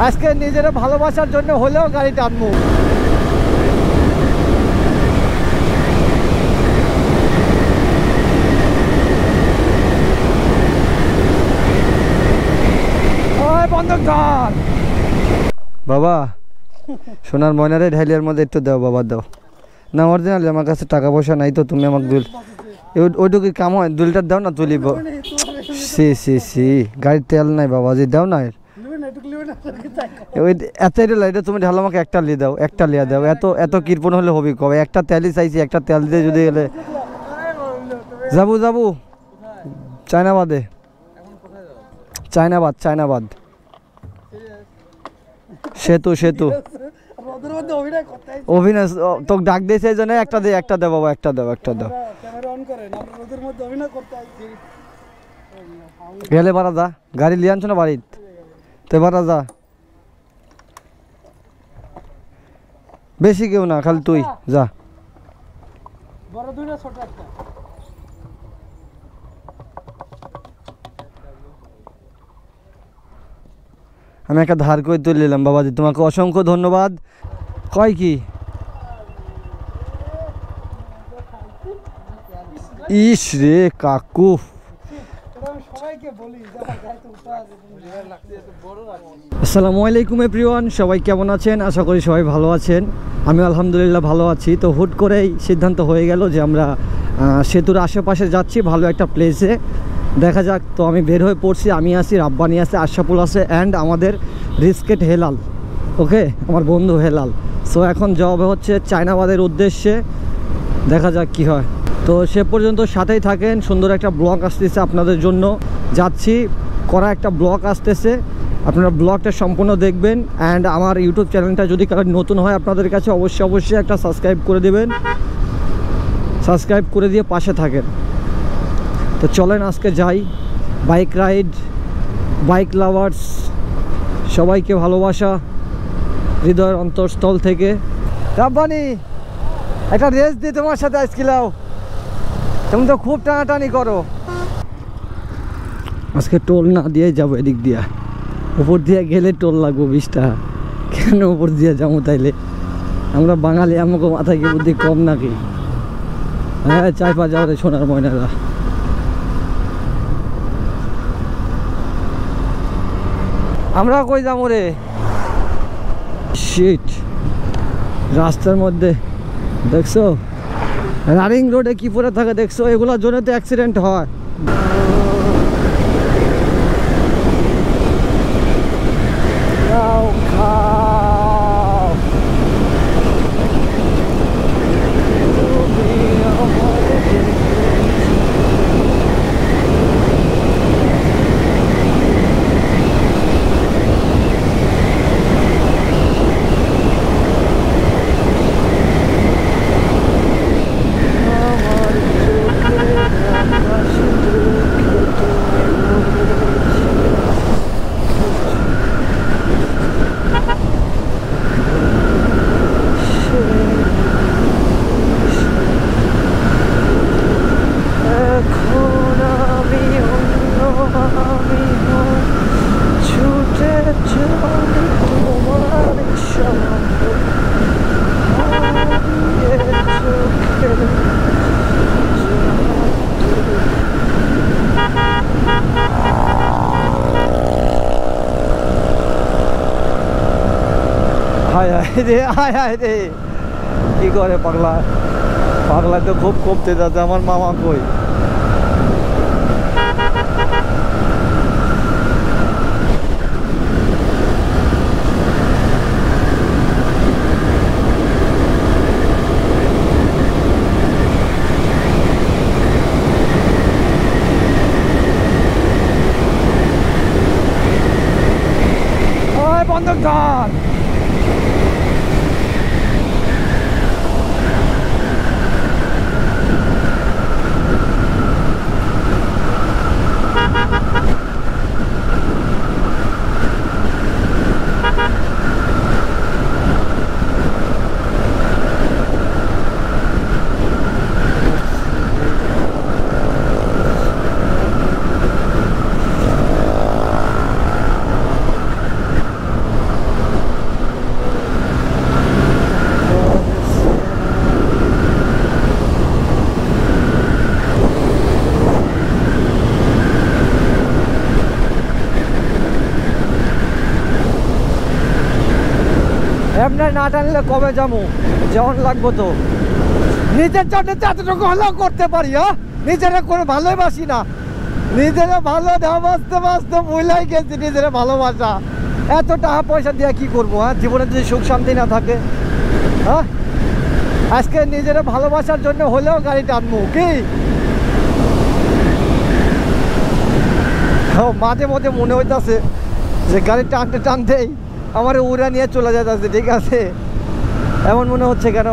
আজকে নিজের ভালোবাসার জন্য হলেও গাড়ি টানবো। বাবা সোনার ময়নারে ঢাইলিয়ার মধ্যে একটু দাও বাবা, দাও না। অরিজিনাল আমার কাছে টাকা পয়সা নাই তো, তুমি আমাকে দুল ওইটুকু কাম হয়, দুলটা দাও না তুলিব। সি সি সি গাড়ির তেল নাই বাবা, যে দাও না। ওই এত এটা তুমি ঢালো আমাকে একটা লিয়ে দাও, একটা লিয়া দাও। এত এত কৃপণ হলে হবি কবে? একটা তেলই চাইছি, একটা তেল দিয়ে যদি গেলে যাবো যাবো চায়নাবাদে। চায়নাবাদ চায়নাবাদ সেতু সেতু অভিনয় তোকে ডাক দিয়েছে এই জন্য একটা দে, একটা দে বাবা, একটা দাও, একটা দাও। গেলে বারা যা, গাড়ি লিয়ে আনছো না বাড়ির তে, বারা যা। বেশি কেউ না, খালি তুই যা। আমি একটা ধার করে তুলে নিলাম বাবাজি, তোমাকে অসংখ্য ধন্যবাদ। কয় কি ইস রে কাকু। আসসালামু আলাইকুম এভরিওয়ান, সবাই কেমন আছেন? আশা করি সবাই ভালো আছেন। আমি আলহামদুলিল্লাহ ভালো আছি। তো হুট করেই সিদ্ধান্ত হয়ে গেল যে আমরা সেতুর আশেপাশে যাচ্ছি ভালো একটা প্লেসে, দেখা যাক। তো আমি বের হয়ে পড়ছি, আমি আছি, রাব্বানি আছে, আশরাফুল আছে, অ্যান্ড আমাদের রিস্কেট হেলাল, ওকে আমার বন্ধু হেলাল। সো এখন যাওয়া হচ্ছে চায়নাবাদের উদ্দেশ্যে, দেখা যাক কি হয়। তো সে পর্যন্ত সাথেই থাকেন, সুন্দর একটা ব্লগ আসতেছে আপনাদের জন্য। যাচ্ছি করা একটা ব্লগ আসতেছে, আপনারা ব্লগটা সম্পূর্ণ দেখবেন। অ্যান্ড আমার ইউটিউব চ্যানেলটা যদি কারো নতুন হয় আপনাদের কাছে অবশ্যই একটা সাবস্ক্রাইব করে দেবেন, সাবস্ক্রাইব করে দিয়ে পাশে থাকেন। তো চলেন আজকে যাই, বাইক রাইড, বাইক লাভার্স সবাইকে ভালোবাসা হৃদয়ের অন্তঃস্থল থেকে। রাব্বানি একটা রেস দিয়ে তোমার সাথে আজকিলাও, তুমি তো খুব টানাটানি করো। আজকে টোল না দিয়ে যাবো, এদিক দিয়া উপর দিয়ে গেলে টোল লাগবো 20 টাকা। কেন উপর দিয়ে যাবো তাইলে? আমরা বাঙালি, আমাকে মাথায় কি বুদ্ধি কম নাকি? হ্যাঁ চাইপা যাও রে সোনার ময়নারা। আমরা কই যাবো রে? শিট, রাস্তার মধ্যে দেখছো রানিং রোডে কি পরে থাকে দেখছো? এগুলোর জন্য তো অ্যাক্সিডেন্ট হয়। রে কি করে পাগলা? পাগলা তো খুব কমতে যাচ্ছে। আমার মামা কই? বন্ধ কর। এমনি না টানলে কবে যাবো, যেমন লাগবো তো। নিজের জন্য তো এতটুকু হলেও করতে পারি। হ্যাঁ, নিজেরা করে ভালোবাসি না, নিজেরা ভালো বাঁচতে বাঁচতে ভুলাই গেছি নিজেরা ভালোবাসা। এত টাকা পয়সা দিয়ে কি করবো? হ্যাঁ, জীবনে যদি সুখ শান্তি না থাকে। হ্যাঁ, আজকে নিজেরা ভালোবাসার জন্য হলেও গাড়ি টানবো কি। মাঝে মধ্যে মনে হইতেছে যে গাড়ি টানতে টানতেই আমার উড়া নিয়ে চলে যেতেছে। ঠিক আছে, এমন মনে হচ্ছে কেন?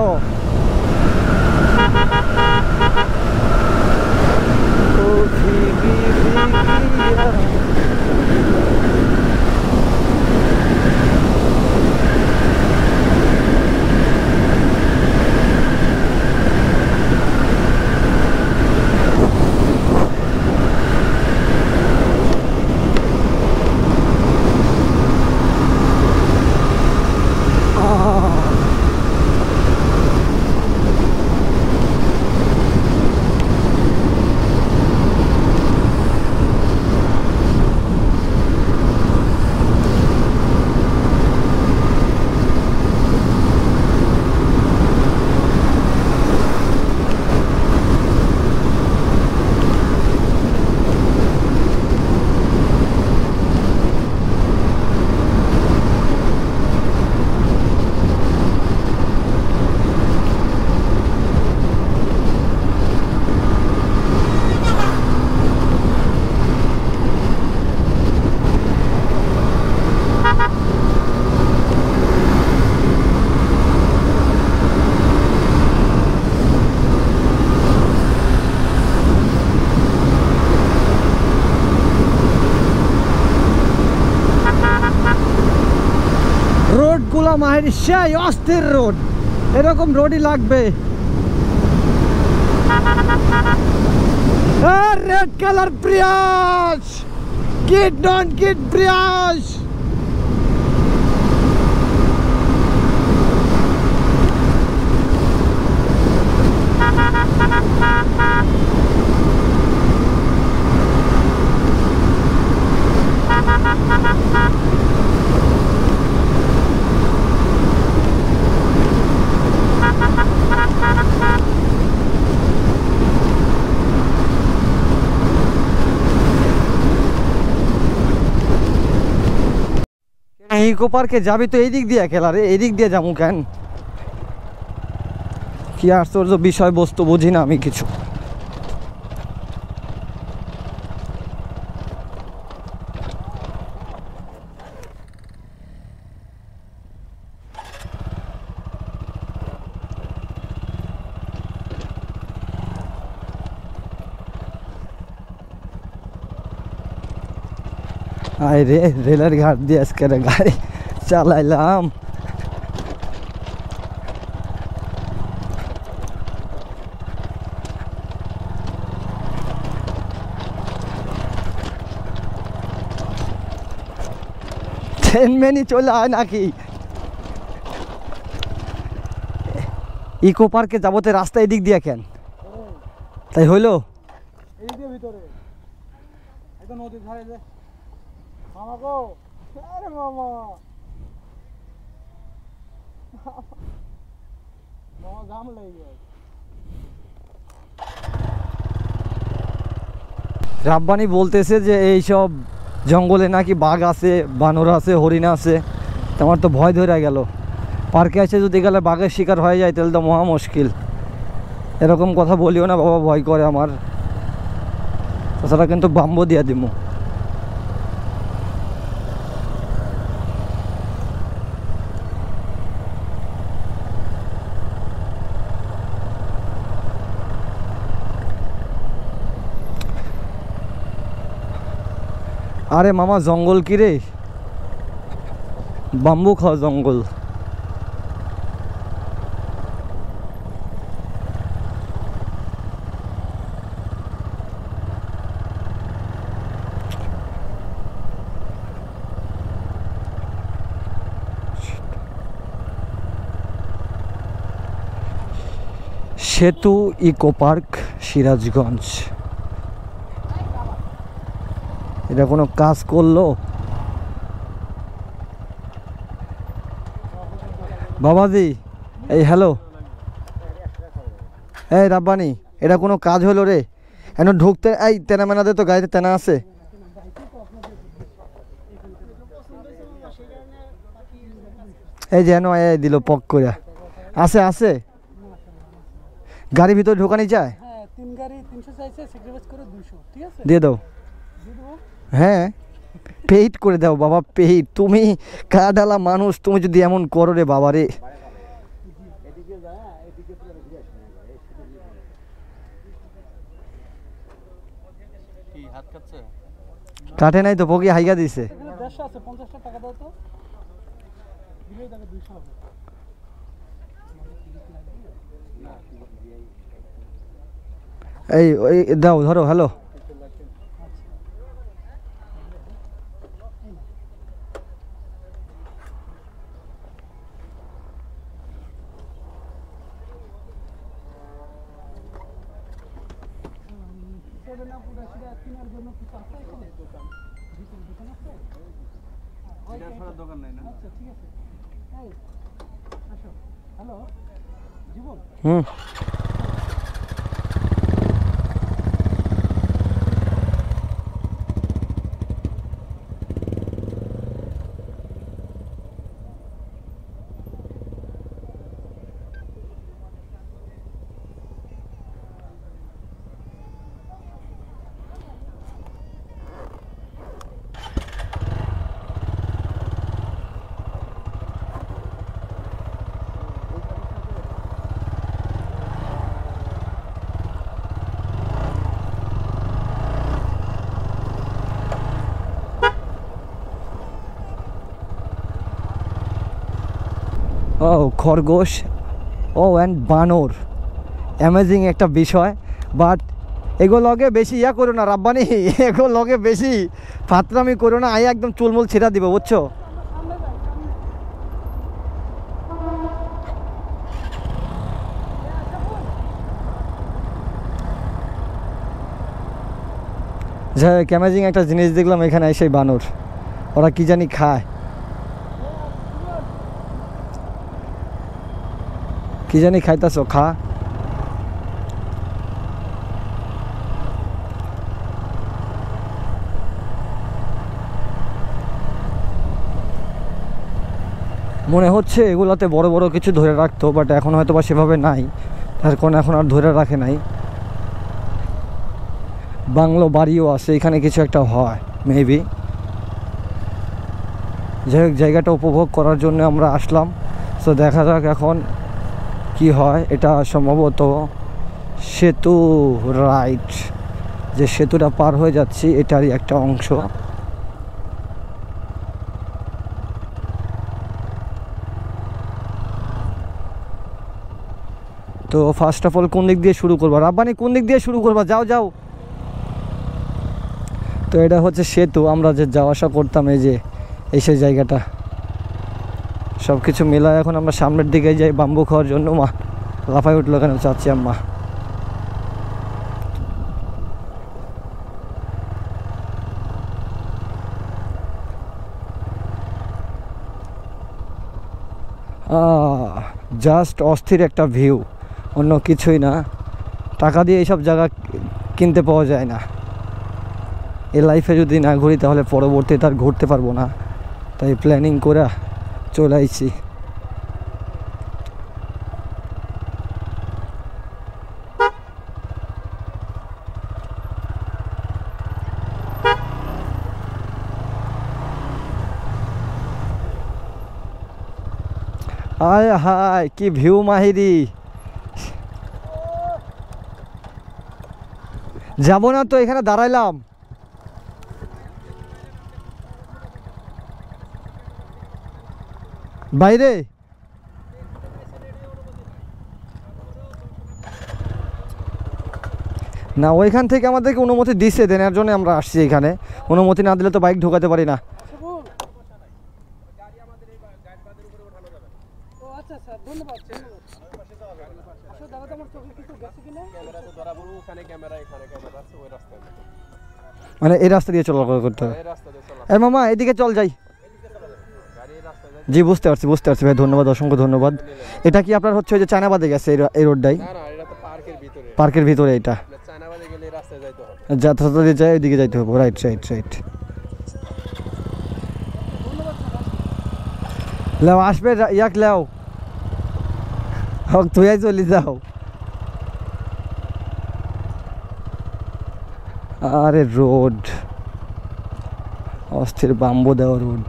রোডগুলো মাহের সেই অস্থির রোড, এরকম রোডই লাগবে। রেড কালার প্রিয়াস, কিড ডন কিড প্রিয়াস। ইকো পার্কে যাবি তো এই দিক দিয়ে খেলা রে, এই দিক দিয়ে যাবো কেন? কি আশ্চর্য বিষয়বস্তু, বুঝি না আমি কিছু। আয় রে, রেলের ঘাট দিয়ে আজকে গাড়ি চালাইলাম। ট্রেন মেনি চলে আয় নাকি? ইকো পার্কে যাবতে রাস্তা এদিক দিয়ে কেন? তাই হইলো ভিতরে একদম নদীর ধারে। মামা গো, আরে মামা, মামা জাম লেগে রাব্বানি বলতেছে যে এইসব জঙ্গলে নাকি বাঘ আছে, বানর আছে, হরিণ আছে। তোমার তো ভয় ধরে গেল। পার্কে এসে যদি গেলে বাঘের শিকার হয়ে যায় তাহলে তো মহা মুশকিল। এরকম কথা বলিও না বাবা, ভয় করে আমার। তাছাড়া কিন্তু বাম্বো দিয়ে দিব। আরে মামা, জঙ্গল কি রে? বাম্বু খাওয়া জঙ্গল। সেতু ইকো পার্ক, সিরাজগঞ্জ। এটা কোনো কাজ করলো? বাবাজি এই হ্যালো, এই রাব্বানি এটা কোনো কাজ হলো রে? এখন ঢুকতে এই তেনা মেনাতে তো গাড়িতে তেনা আছে। এই যেন দিল পক করে আছে আছে গাড়ির ভিতরে ঢোকানি যায়। দিয়ে দাও, হ্যাঁ পেইড করে দাও বাবা, পেইড। তুমি কাডালা মানুষ, তুমি যদি এমন করো রে বাবা রে। কাটে নাই তো, পকি হাইগা দিছে। এই ওই দাও, ধরো। হ্যালো হুম ও খরগোশ, ও অ্যান্ড বানর, অ্যামেজিং একটা বিষয়। বাট এগুলো লগে বেশি ইয়া করো না রাব্বানি, এগুলো লগে বেশি ফাতরামি করো না, আই একদম চুলমুল ছিঁড়া দিব বুঝছো। যাই হোক, অ্যামেজিং একটা জিনিস দেখলাম এখানে এসে, বানর ওরা কি জানি খায়, কি জানি খাইতাছ, খা। মনে হচ্ছে এগুলাতে বড় বড় কিছু ধরে রাখতো, বাট এখন হয়তো বা সেভাবে নাই, তার কারণ এখন আর ধরে রাখে নাই। বাংলো বাড়িও আছে এখানে, কিছু একটা হয় মেবি। যাই হোক, জায়গাটা উপভোগ করার জন্য আমরা আসলাম। তো দেখা যাক এখন কি হয়। এটা সম্ভবত সেতু, রাইট, যে সেতুটা পার হয়ে যাচ্ছি এটারই একটা অংশ। তো ফার্স্ট অফ অল কোন দিক দিয়ে শুরু করবো রাব্বানি, কোন দিক দিয়ে শুরু করবা? যাও যাও। তো এটা হচ্ছে সেতু, আমরা যে যাওয়া আসা করতাম, এই যে এই সেই জায়গাটা। সব কিছু মেলায় এখন আমরা সামনের দিকে যাই বাম্বু খাওয়ার জন্য। মা লাফাই উঠলো কেন চাচ্ছি আম্মা। জাস্ট অস্থির একটা ভিউ, অন্য কিছুই না। টাকা দিয়ে এইসব জায়গা কিনতে পাওয়া যায় না। এই লাইফে যদি না ঘুরি তাহলে পরবর্তীতে আর ঘুরতে পারবো না, তাই প্ল্যানিং করে চলে আইছি। আয় হায় কি ভিউ মাহিরি, যাবো না তো, এখানে দাঁড়াইলাম। বাইরে না, ওইখান থেকে আমাদেরকে অনুমতি দিচ্ছে, দেনার জন্য আমরা আসছি এখানে। অনুমতি না দিলে তো বাইক ঢোকাতে পারি না। মানে এই রাস্তা দিয়ে চলাচল করতে হবে। এই মামা এদিকে চল যাই। জি বুঝতে পারছি ভাই, ধন্যবাদ, অসংখ্য ধন্যবাদ। এটা কি আপনার হচ্ছে ওই যে চায়নাবাদে গেছে এই রোডটাই? না না, এটা তো পার্কের ভিতরে। পার্কের ভিতরে এটা চায়নাবাদে গেলে রাস্তায় যাইতে হবে। যাত্রা দিয়ে যায় ওইদিকে যাইতে হবে, রাইট রাইট রাইট। লেও আসবে ইয়াক লেও, হোক তুই চলে যাও। আরে রোড অস্থির, বাম্বু দেওয়া রোড।